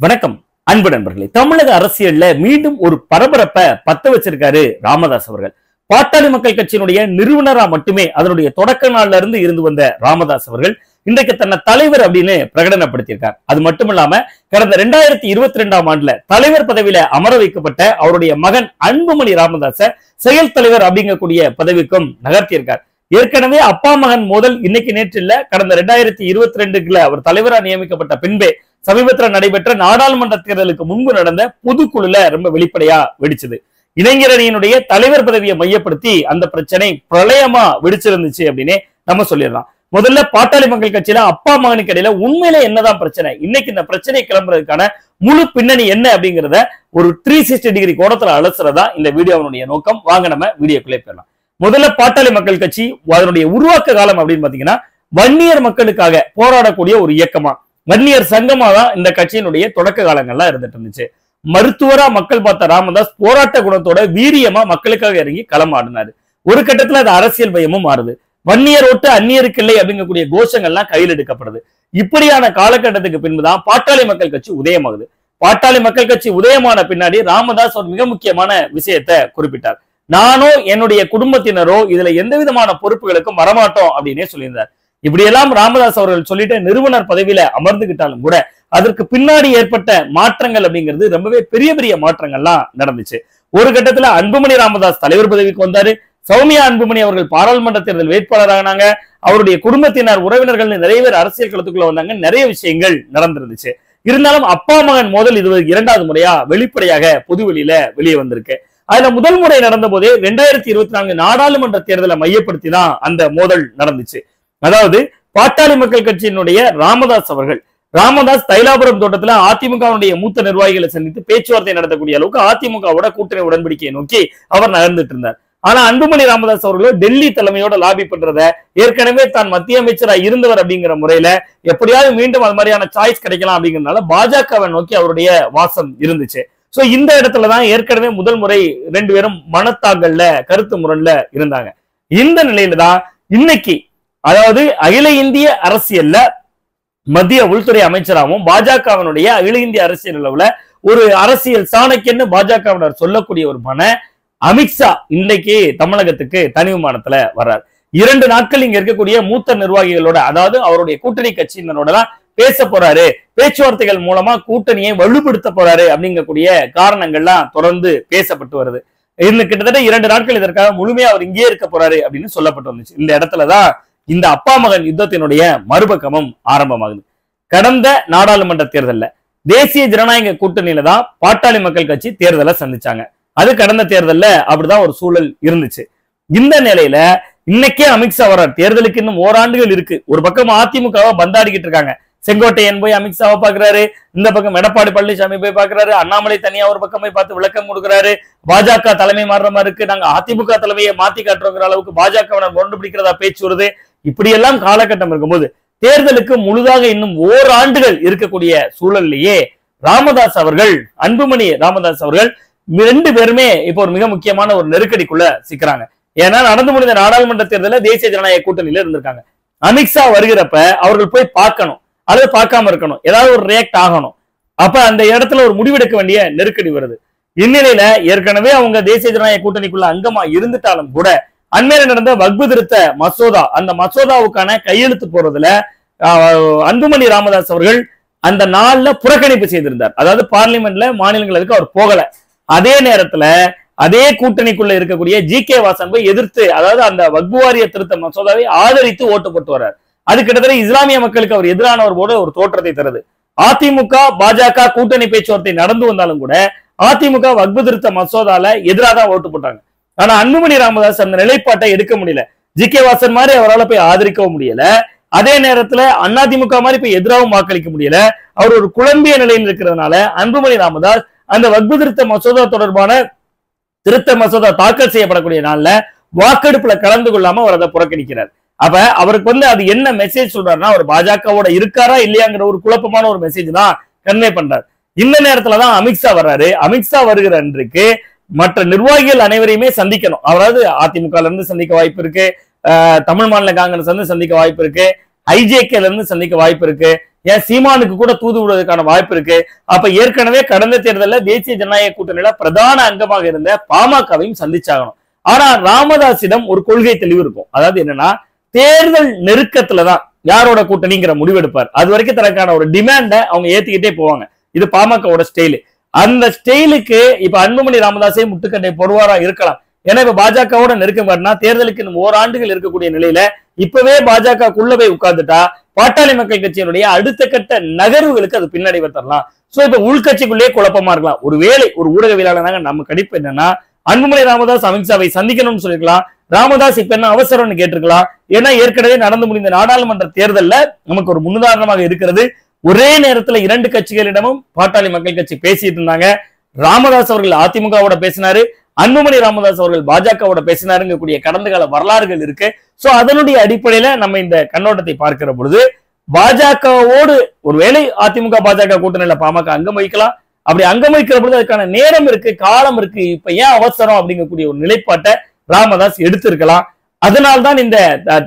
வணக்கம் அன்பு நண்பர்களே. தமிழக அரசியல்ல மீண்டும் ஒரு பரபரப்பை பத்த வச்சிருக்காரு ராமதாஸ் அவர்கள். பாட்டாளி மக்கள் கட்சியினுடைய நிறுவனரா மட்டுமே அதனுடைய தொடக்க நாள்ல இருந்து வந்த ராமதாஸ் அவர்கள் இன்றைக்கு தன்னை தலைவர் அப்படின்னு பிரகடனப்படுத்தியிருக்கார். அது மட்டும் இல்லாம கடந்த 2022ஆம் ஆண்டுல தலைவர் பதவியில அமர வைக்கப்பட்ட அவருடைய மகன் அன்புமணி ராமதாஸ செயல் தலைவர் அப்படிங்கக்கூடிய பதவிக்கும் நகர்த்தியிருக்கார். ஏற்கனவே அப்பா மகன் மோதல் இன்னைக்கு நேற்று இல்ல, கடந்த 2022ல அவர் தலைவரா நியமிக்கப்பட்ட பின்பே சமீபத்தில் நடைபெற்ற நாடாளுமன்ற தேர்தலுக்கு முன்பு நடந்த பொதுக்குழுல ரொம்ப வெளிப்படையா வெடிச்சது. இளைஞர் அணியினுடைய தலைவர் பதவியை மையப்படுத்தி அந்த பிரச்சனை பிரளயமா வெடிச்சிருந்துச்சு அப்படின்னு நம்ம சொல்லிடலாம். முதல்ல பாட்டாளி மக்கள் கட்சியில அப்பா மகனுக்கு இடையில உண்மையில என்னதான் பிரச்சனை, இன்னைக்கு இந்த பிரச்சனை கிளம்புறதுக்கான முழு பின்னணி என்ன அப்படிங்கிறத ஒரு 360 டிகிரி கோணத்துல அலசுறதா இந்த வீடியோனுடைய நோக்கம். வாங்க நம்ம வீடியோக்குள்ளே போயிடலாம். முதல்ல பாட்டாளி மக்கள் கட்சி அதனுடைய உருவாக்க காலம் அப்படின்னு பாத்தீங்கன்னா வன்னியர் மக்களுக்காக போராடக்கூடிய ஒரு இயக்கமா, வன்னியர் சங்கமா தான் இந்த கட்சியினுடைய தொடக்க காலங்கள்லாம் இருந்துட்டு இருந்துச்சு. மருத்துவரா மக்கள் பார்த்த ராமதாஸ் போராட்ட குணத்தோட வீரியமா மக்களுக்காக இறங்கி களமாடினாரு. ஒரு கட்டத்துல அது அரசியல் பயமும் மாறுது. வன்னியர் ஓட்டு அந்நியருக்கு இல்லை அப்படிங்கக்கூடிய கோஷங்கள்லாம் கையில் எடுக்கப்படுது. இப்படியான காலகட்டத்துக்கு பின்புதான் பாட்டாளி மக்கள் கட்சி உதயமாகுது. பாட்டாளி மக்கள் கட்சி உதயமான பின்னாடி ராமதாஸ் ஒரு மிக முக்கியமான விஷயத்தை குறிப்பிட்டார். நானோ என்னுடைய குடும்பத்தினரோ இதுல எந்த விதமான பொறுப்புகளுக்கும் வரமாட்டோம் அப்படின்னே சொல்லியிருந்தார். இப்படியெல்லாம் ராமதாஸ் அவர்கள் சொல்லிட்டு நிறுவனர் பதவியில அமர்ந்துகிட்டாலும் கூட அதற்கு பின்னாடி ஏற்பட்ட மாற்றங்கள் அப்படிங்கிறது ரொம்பவே பெரிய பெரிய மாற்றங்கள்லாம் நடந்துச்சு. ஒரு கட்டத்துல அன்புமணி ராமதாஸ் தலைவர் பதவிக்கு வந்தாரு. சௌமியா அன்புமணி அவர்கள் பாராளுமன்ற தேர்தல் வேட்பாளரானாங்க. அவருடைய குடும்பத்தினர் உறவினர்கள் நிறைய பேர் அரசியல் களத்துக்குள்ள வந்தாங்க. நிறைய விஷயங்கள் நடந்திருந்துச்சு. இருந்தாலும் அப்பா மகன் மோதல் இது 2வது முறையா வெளிப்படையாக பொதுவெளியில வெளியே வந்திருக்கு. அதுல முதல் முறை நடந்த போதே 2024 நாடாளுமன்ற தேர்தலை மையப்படுத்தி தான் அந்த மோதல் நடந்துச்சு. அதாவது பாட்டாளி மக்கள் கட்சியினுடைய ராமதாஸ் தைலாபுரம் தோட்டத்துல அதிமுகவுடைய மூத்த நிர்வாகிகளை சந்தித்து பேச்சுவார்த்தை நடத்தக்கூடிய அளவுக்கு அதிமுகவோட கூட்டணி உடன்படிக்கையை நோக்கி அவர் நகர்ந்துட்டு இருந்தார். ஆனா அன்புமணி ராமதாஸ் அவர்களோ டெல்லி தலைமையோட லாபி பண்றத, ஏற்கனவே தான் மத்திய அமைச்சரா இருந்தவர் அப்படிங்கிற முறையில எப்படியாவது மீண்டும் அது மாதிரியான சாய்ஸ் கிடைக்கலாம் அப்படிங்கறதுனால பாஜகவை நோக்கி அவருடைய வாசம் இருந்துச்சு. சோ இந்த இடத்துலதான் ஏற்கனவே முதல் முறை 2 பேரும் மனத்தாங்கல்ல கருத்து முரண்ல இருந்தாங்க. இந்த நிலையில தான் இன்னைக்கு, அதாவது அகில இந்திய அரசியல்ல மத்திய உள்துறை அமைச்சராகவும் பாஜகவினுடைய அகில இந்திய அரசியல் அளவுல ஒரு அரசியல் சாணக்கியன்னு பாஜகவினர் சொல்லக்கூடிய ஒரு அமித்ஷா இன்னைக்கு தமிழகத்துக்கு தனி விமானத்துல வர்றார். 2 நாட்கள் இங்க இருக்கக்கூடிய மூத்த நிர்வாகிகளோட, அதாவது அவருடைய கூட்டணி கட்சியினரோட தான் பேச போறாரு. பேச்சுவார்த்தைகள் மூலமா கூட்டணியை வலுப்படுத்த போறாரு அப்படிங்கக்கூடிய காரணங்கள்லாம் தொடர்ந்து பேசப்பட்டு வருது. இன்னும் கிட்டத்தட்ட 2 நாட்கள் இதற்காக முழுமையா அவர் இங்கே இருக்க போறாரு அப்படின்னு சொல்லப்பட்டு வந்துச்சு. இந்த இடத்துலதான் இந்த அப்பா மகன் யுத்தத்தினுடைய மறுபக்கமும் ஆரம்பமாகுது. கடந்த நாடாளுமன்ற தேர்தல்ல தேசிய ஜனநாயக கூட்டணியில தான் பாட்டாளி மக்கள் கட்சி தேர்தலை சந்திச்சாங்க. அது கடந்த தேர்தல்ல அப்படிதான் ஒரு சூழல் இருந்துச்சு. இந்த நிலையில இன்னைக்கே அமித்ஷா வர்றார். தேர்தலுக்கு இன்னும் ஓராண்டுகள் இருக்கு. ஒரு பக்கம் அதிமுகவை பந்தாடிக்கிட்டு இருக்காங்க. செங்கோட்டையன் போய் அமித்ஷாவை பாக்குறாரு, இந்த பக்கம் எடப்பாடி பழனிசாமி போய் பாக்குறாரு, அண்ணாமலை தனியா ஒரு பக்கம் போய் பார்த்து விளக்கம் கொடுக்குறாரு. பாஜக தலைமை மாறுற மாதிரி இருக்கு, நாங்க அதிமுக தலைமையை மாத்தி காட்டுறோங்கிற அளவுக்கு பாஜகவினர் முரண்டு பிடிக்கிறதா பேச்சு வருது. இப்படியெல்லாம் காலகட்டம் இருக்கும்போது தேர்தலுக்கு முழுதாக இன்னும் ஓராண்டுகள் இருக்கக்கூடிய சூழல்லையே அன்புமணி ராமதாஸ் அவர்கள் 2 பேருமே இப்போ ஒரு மிக முக்கியமான ஒரு நெருக்கடிக்குள்ள சிக்கிறாங்க. ஏன்னா நடந்து முடிந்த நாடாளுமன்ற தேர்தலில் தேசிய ஜனநாயக கூட்டணியில இருந்திருக்காங்க. அமித்ஷா வருகிறப்ப அவர்கள் போய் பார்க்கணும், அல்லது பார்க்காம இருக்கணும், ஏதாவது ஒரு ரியாக்ட் ஆகணும். அப்ப அந்த இடத்துல ஒரு முடிவெடுக்க வேண்டிய நெருக்கடி வருது. இந்நிலையில ஏற்கனவே அவங்க தேசிய ஜனநாயக கூட்டணிக்குள்ள அங்கமா இருந்துட்டாலும் கூட அண்மையில நடந்த வக்பு திருத்த மசோதா, அந்த மசோதாவுக்கான கையெழுத்து போறதுல அன்புமணி ராமதாஸ் அவர்கள் அந்த நாள்ல புறக்கணிப்பு செய்திருந்தார். அதாவது பார்லிமெண்ட்ல மாநிலங்களுக்கு அவர் போகல. அதே நேரத்துல அதே கூட்டணிக்குள்ள இருக்கக்கூடிய ஜி.கே. வாசன் போய் எதிர்த்து, அதாவது அந்த வக்பு வாரிய திருத்த மசோதாவை ஆதரித்து ஓட்டு போட்டு வர்றார். அது கிட்டத்தட்ட இஸ்லாமிய மக்களுக்கு அவர் எதிரானவர் போல ஒரு தோற்றத்தை தருது. அதிமுக பாஜக கூட்டணி பேச்சுவார்த்தை நடந்து வந்தாலும் கூட அதிமுக வக்பு திருத்த மசோதால எதிராக தான் ஓட்டு போட்டாங்க. ஆனா அன்புமணி ராமதாஸ் அந்த நிலைப்பாட்டை எடுக்க முடியல. ஜி.கே. வாசன் மாதிரி அவரால் போய் ஆதரிக்கவும் முடியல. அதே நேரத்துல அதிமுக மாதிரி போய் எதிராகவும் வாக்களிக்க முடியல. அவர் ஒரு குழம்பிய நிலையில் இருக்கிறதுனால அன்புமணி ராமதாஸ் அந்த வக்பு திருத்த மசோதா தொடர்பான திருத்த மசோதா தாக்கல் செய்யப்படக்கூடிய நாள்ல வாக்கெடுப்புல கலந்து கொள்ளாம அவர் அதை புறக்கணிக்கிறார். அப்ப அவருக்கு அது என்ன மெசேஜ் சொல்றாருன்னா, அவர் பாஜகவோட இருக்காரா இல்லையாங்கிற ஒரு குழப்பமான ஒரு மெசேஜ் தான் கன்வே பண்றாரு. இந்த நேரத்துலதான் அமித்ஷா வர்றாரு. அமித்ஷா வருகிற அன்றைக்கு மற்ற நிர்வாகிகள் அனைவரையுமே சந்திக்கணும். அதாவது அதிமுகல இருந்து சந்திக்க வாய்ப்பு இருக்கு, தமிழ் மாநில காங்கிரஸ் இருந்து சந்திக்க வாய்ப்பு இருக்கு, ஐஜேகேல இருந்து சந்திக்க வாய்ப்பு இருக்கு. ஏன் சீமானுக்கு கூட தூது விடுவதற்கான வாய்ப்பு இருக்கு. அப்ப ஏற்கனவே கடந்த தேர்தலில் தேசிய ஜனநாயக கூட்டணியில பிரதான அங்கமாக இருந்த பாமகவையும் சந்திச்சாகணும். ஆனா ராமதாஸிடம் ஒரு கொள்கை தெளிவு இருக்கும். அதாவது என்னன்னா, தேர்தல் நெருக்கத்துலதான் யாரோட கூட்டணிங்கிற முடிவெடுப்பார். அது வரைக்கும் தனக்கான ஒரு டிமாண்ட அவங்க ஏத்திக்கிட்டே போவாங்க. இது பாமகவோட ஸ்டைலு. அந்த ஸ்டைலுக்கு இப்ப அன்புமணி ராமதாஸே முட்டுக்கட்டை போடுவாரா இருக்கலாம். ஏன்னா இப்ப பாஜகவோட நெருக்கம் காட்டினா தேர்தலுக்கு இன்னும் ஓராண்டுகள் இருக்கக்கூடிய நிலையில இப்பவே பாஜகக்குள்ள போய் உட்கார்ந்துட்டா பாட்டாளி மக்கள் கட்சியினுடைய அடுத்த கட்ட நகர்வுகளுக்கு அது பின்னடைவை தரலாம். சோ இப்ப உள்கட்சிக்குள்ளேயே குழப்பமா இருக்கலாம். ஒருவேளை ஒரு ஊடகவியலாளராக நம்ம கணிப்பு என்னன்னா, அன்புமணி ராமதாஸ் அமித்ஷாவை சந்திக்கணும்னு சொல்லிருக்கலாம். ராமதாஸ் இப்ப என்ன அவசரம்னு கேட்டிருக்கலாம். ஏன்னா ஏற்கனவே நடந்து முடிந்த நாடாளுமன்ற தேர்தல்ல நமக்கு ஒரு முன்னுதாரணமாக இருக்கிறது. ஒரே நேரத்துல இரண்டு கட்சிகளிடமும் பாட்டாளி மக்கள் கட்சி பேசிட்டு இருந்தாங்க. ராமதாஸ் அவர்கள் அதிமுகவோட பேசினாரு, அன்புமணி ராமதாஸ் அவர்கள் பாஜகவோட பேசினாருங்கக்கூடிய கடந்த கால வரலாறுகள் இருக்கு. சோ அதனுடைய அடிப்படையில நம்ம இந்த கண்ணோட்டத்தை பார்க்கிற பொழுது பாஜகவோடு ஒருவேளை அதிமுக பாஜக கூட்டணியில பாமக அங்கம் வகிக்கலாம். அப்படி அங்கம் வகிக்கிற பொழுது அதுக்கான நேரம் இருக்கு, காலம் இருக்கு. இப்ப ஏன் அவசரம் அப்படிங்கக்கூடிய ஒரு நிலைப்பாட்டை ராமதாஸ் எடுத்திருக்கலாம். அதனால்தான் இந்த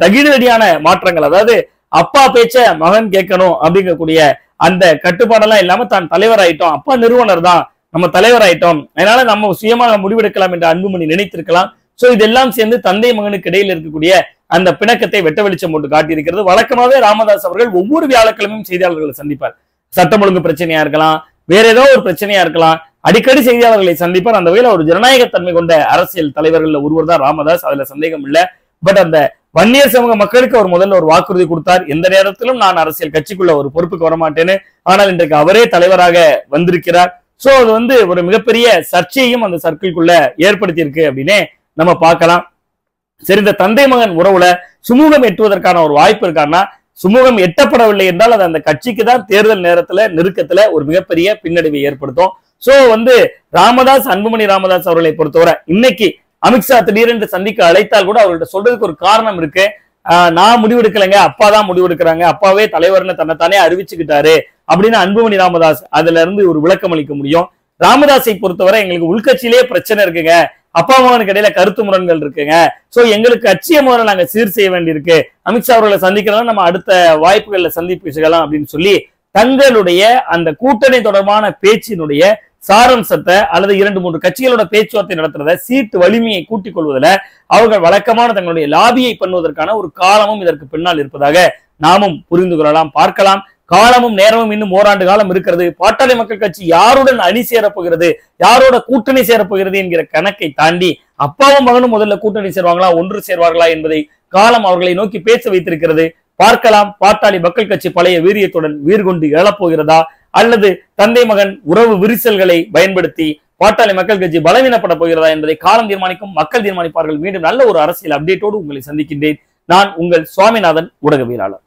தகிடடியான மாற்றங்கள், அதாவது அப்பா பேச்ச மகன் கேட்கணும் அப்படிங்கக்கூடிய அந்த கட்டுப்பாடெல்லாம் இல்லாம தான் தலைவர் ஆயிட்டோம், அப்பா நிறுவனர் தான், நம்ம தலைவர் ஆயிட்டோம், அதனால நம்ம சுயமாக முடிவெடுக்கலாம் என்று அன்புமணி நினைத்திருக்கலாம். சோ இதெல்லாம் சேர்ந்து தந்தை மகனுக்கு இடையில் இருக்கக்கூடிய அந்த பிணக்கத்தை வெட்ட வெளிச்சம் போட்டு காட்டியிருக்கிறது. வழக்கமாவே ராமதாஸ் அவர்கள் ஒவ்வொரு வியாழக்கிழமையும் செய்தியாளர்களை சந்திப்பார். சட்டம் ஒழுங்கு பிரச்சனையா இருக்கலாம், வேற ஏதோ ஒரு பிரச்சனையா இருக்கலாம், அடிக்கடி செய்தியாளர்களை சந்திப்பார். அந்த வகையில ஒரு ஜனநாயகத்தன்மை கொண்ட அரசியல் தலைவர்கள் ஒருவர் தான் ராமதாஸ், அதுல சந்தேகம் இல்லை. பட் அந்த வன்னியர் சமூக மக்களுக்கு அவர் முதல்ல ஒரு வாக்குறுதி கொடுத்தார், எந்த நேரத்திலும் நான் அரசியல் கட்சிக்குள்ள ஒரு பொறுப்புக்கு வரமாட்டேன்னு. ஆனால் இன்றைக்கு அவரே தலைவராக வந்திருக்கிறார். சோ அது ஒரு மிகப்பெரிய சர்ச்சையும் அந்த சர்க்கிள்குள்ள ஏற்படுத்தி இருக்கு அப்படின்னே நம்ம பார்க்கலாம். சரி, இந்த தந்தை மகன் உறவுல சுமூகம் எட்டுவதற்கான ஒரு வாய்ப்பு இருக்கான்னா, சுமூகம் எட்டப்படவில்லை என்றால் அது அந்த கட்சிக்கு தான் தேர்தல் நேரத்துல நெருக்கத்துல ஒரு மிகப்பெரிய பின்னடைவை ஏற்படுத்தும். சோ ராமதாஸ், அன்புமணி ராமதாஸ் அவர்களை பொறுத்தவரை இன்னைக்கு அமித்ஷா திடீரென்று சந்திக்க அழைத்தால் கூட அவர்கள்ட்ட சொல்றதுக்கு ஒரு காரணம் இருக்கு. நான் முடிவெடுக்கலைங்க, அப்பா தான் முடிவெடுக்கிறாங்க, அப்பாவே தலைவர்னு தன்னைத்தானே அறிவிச்சுக்கிட்டாரு அப்படின்னு அன்புமணி ராமதாஸ் அதுல இருந்து ஒரு விளக்கம் அளிக்க முடியும். ராமதாஸை பொறுத்தவரை எங்களுக்கு உள்கட்சியிலேயே பிரச்சனை இருக்குங்க, அப்பா மகனுக்கு இடையில கருத்து முரண்கள் இருக்குங்க, சோ எங்களுக்கு கட்சியை முதல்ல நாங்க சீர் செய்ய வேண்டியிருக்கு, அமித்ஷா அவர்களை சந்திக்கிறதா நம்ம அடுத்த வாய்ப்புகள்ல சந்திப்பு செய்யலாம் அப்படின்னு சொல்லி தங்களுடைய அந்த கூட்டணி தொடர்பான பேச்சினுடைய சாரம்சத்தை அல்லது 2-3 கட்சிகளோட பேச்சுவார்த்தை நடத்துறத சீட்டு வலிமையை கூட்டிக் கொள்வதில் அவர்கள் வழக்கமான தங்களுடைய லாபியை பண்ணுவதற்கான ஒரு காலமும் இதற்கு பின்னால் இருப்பதாக நாமும் புரிந்து கொள்ளலாம், பார்க்கலாம். காலமும் நேரமும் இன்னும் ஓராண்டு காலம் இருக்கிறது. பாட்டாளி மக்கள் கட்சி யாருடன் அணி சேரப்போகிறது, யாரோட கூட்டணி சேரப்போகிறது என்கிற கணக்கை தாண்டி அப்பாவும் மகனும் முதல்ல கூட்டணி சேர்வாங்களா, ஒன்று சேர்வார்களா என்பதை காலம் அவர்களை நோக்கி பேச வைத்திருக்கிறது. பார்க்கலாம், பாட்டாளி மக்கள் கட்சி பழைய வீரியத்துடன் வீர்கொண்டு எழப்போகிறதா, அல்லது தந்தை மகன் உறவு விரிசல்களை பயன்படுத்தி பாட்டாளி மக்கள் கட்சி பலவீனப்பட போகிறதா என்பதை காலம் தீர்மானிக்கும், மக்கள் தீர்மானிப்பார்கள். மீண்டும் நல்ல ஒரு அரசியல் அப்டேட்டோடு உங்களை சந்திக்கின்றேன். நான் உங்கள் சுவாமிநாதன், ஊடகவியலாளர்.